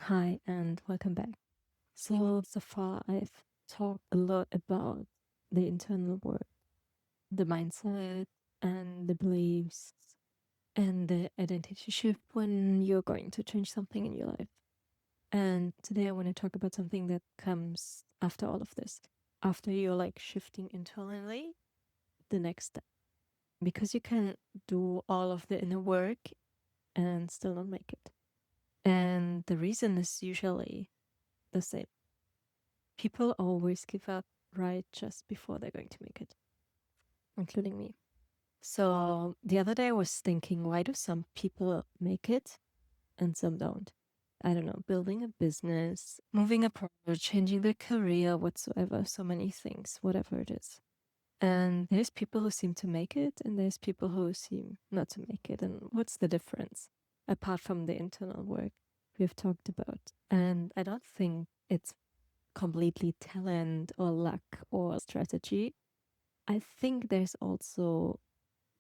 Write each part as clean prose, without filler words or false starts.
Hi, and welcome back. So far, I've talked a lot about the internal work, the mindset, and the beliefs, and the identity shift when you're going to change something in your life. And today, I want to talk about something that comes after all of this, after you're like shifting internally, the next step. Because you can do all of the inner work and still not make it. And the reason is usually the same. People always give up right just before they're going to make it, including me. So the other day I was thinking, why do some people make it and some don't? I don't know, building a business, moving abroad, changing their career, whatsoever, so many things, whatever it is. And there's people who seem to make it, and there's people who seem not to make it. And what's the difference apart from the internal work we've talked about? And I don't think it's completely talent or luck or strategy. I think there's also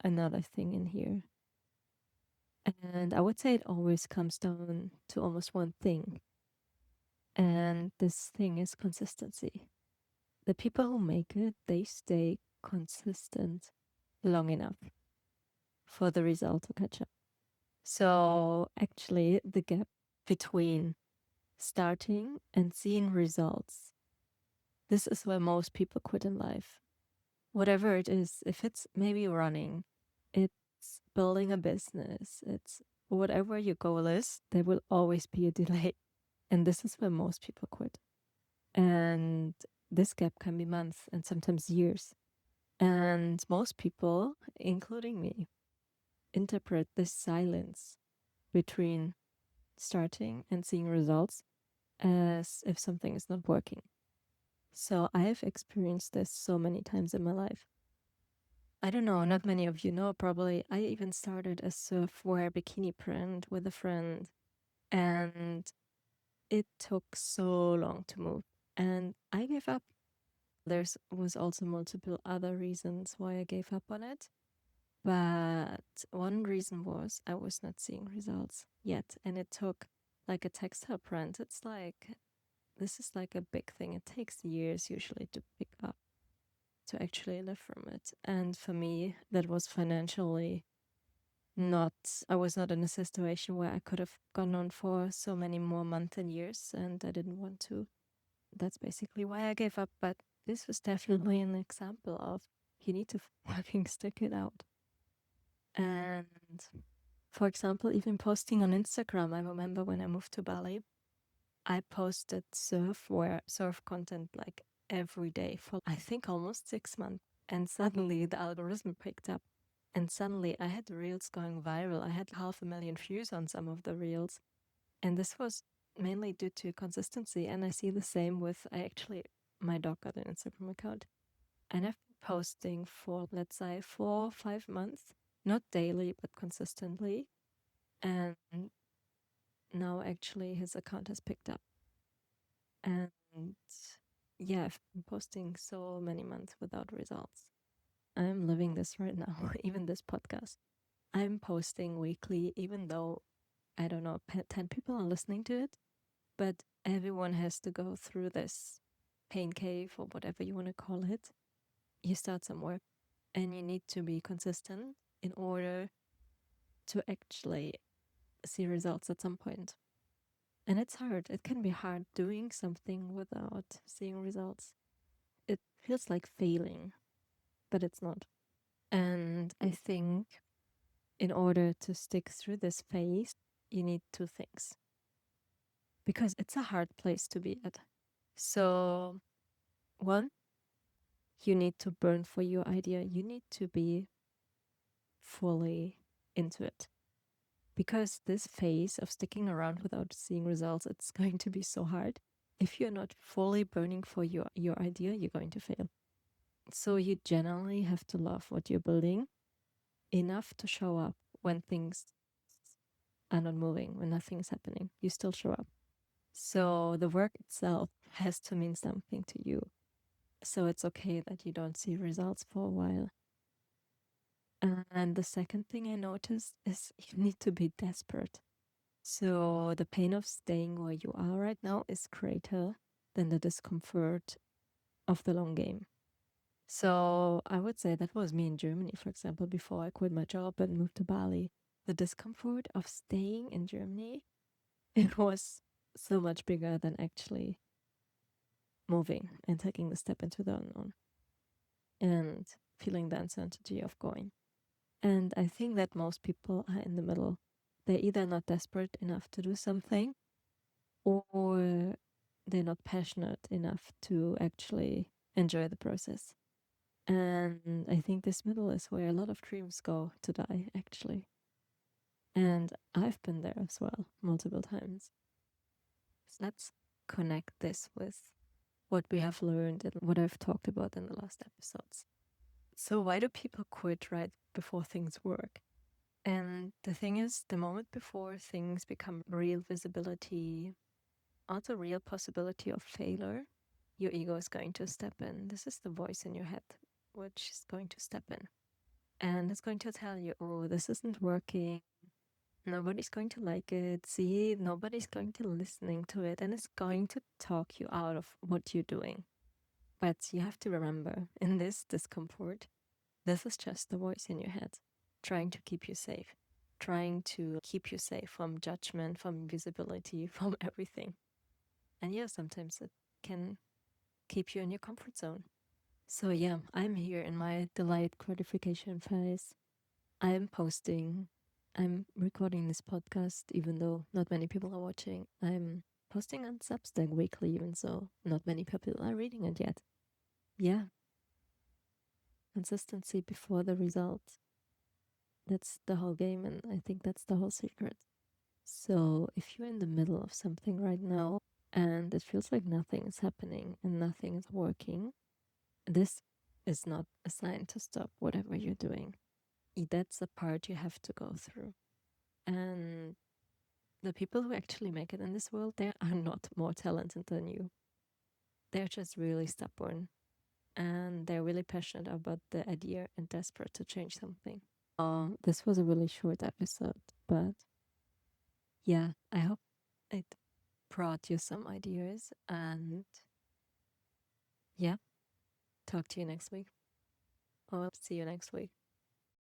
another thing in here. And I would say it always comes down to almost one thing. And this thing is consistency. The people who make it, they stay consistent long enough for the result to catch up. So actually, the gap between starting and seeing results, this is where most people quit in life. Whatever it is, if it's maybe running, it's building a business, it's whatever your goal is, there will always be a delay. And this is where most people quit. And this gap can be months and sometimes years. And most people, including me, interpret this silence between starting and seeing results as if something is not working. So I've experienced this so many times in my life. I don't know, not many of you know probably. I even started a surfwear bikini brand with a friend, and it took so long to move. And I gave up. There was also multiple other reasons why I gave up on it. But one reason was I was not seeing results yet. And it took like a textile brand. This is like a big thing. It takes years usually to pick up, to actually live from it. And for me, that was financially not, I was not in a situation where I could have gone on for so many more months and years, and I didn't want to. That's basically why I gave up. But this was definitely an example of you need to fucking stick it out. And for example, even posting on Instagram, I remember when I moved to Bali, I posted surf content like every day for I think almost 6 months. And suddenly the algorithm picked up. And suddenly I had reels going viral. I had 500,000 views on some of the reels. And this was mainly due to consistency. And I see the same with my dog got an Instagram account. And I've been posting for, let's say, 4 or 5 months, not daily, but consistently. And now actually his account has picked up. And yeah, I've been posting so many months without results. I'm living this right now, even this podcast. I'm posting weekly, even though, I don't know, 10 people are listening to it, but everyone has to go through this pain cave or whatever you want to call it. You start somewhere and you need to be consistent in order to actually see results at some point. And it's hard. It can be hard doing something without seeing results. It feels like failing, but it's not. And I think in order to stick through this phase, you need two things because it's a hard place to be at. So, one, you need to burn for your idea. You need to be fully into it because this phase of sticking around without seeing results, it's going to be so hard. If you're not fully burning for your idea, you're going to fail. So you generally have to love what you're building enough to show up when things are not moving, when nothing's happening. You still show up. So the work itself has to mean something to you. So it's okay that you don't see results for a while. And the second thing I noticed is you need to be desperate. So the pain of staying where you are right now is greater than the discomfort of the long game. So I would say that was me in Germany, for example, before I quit my job and moved to Bali. The discomfort of staying in Germany, it was so much bigger than actually moving and taking the step into the unknown and feeling the uncertainty of going. And I think that most people are in the middle. They're either not desperate enough to do something, or they're not passionate enough to actually enjoy the process. And I think this middle is where a lot of dreams go to die, actually. And I've been there as well, multiple times. So let's connect this with what we have learned and what I've talked about in the last episodes. So, why do people quit right before things work? And the thing is, the moment before things become real visibility, also real possibility of failure, your ego is going to step in. This is the voice in your head which is going to step in. And it's going to tell you, oh, this isn't working. Nobody's going to like it. See, nobody's going to listening to it. And it's going to talk you out of what you're doing. But you have to remember, in this discomfort, this is just the voice in your head trying to keep you safe, trying to keep you safe from judgment, from visibility, from everything. And yeah, sometimes it can keep you in your comfort zone. So yeah, I'm here in my delayed gratification phase. I'm posting, I'm recording this podcast, even though not many people are watching. I'm posting on Substack weekly, even so not many people are reading it yet. Yeah, consistency before the result. That's the whole game, and I think that's the whole secret. So if you're in the middle of something right now and it feels like nothing is happening and nothing is working, this is not a sign to stop whatever you're doing. That's a part you have to go through. And the people who actually make it in this world, they are not more talented than you. They're just really stubborn and they're really passionate about the idea and desperate to change something. This was a really short episode, but yeah, I hope it brought you some ideas. And yeah, talk to you next week. Or see you next week.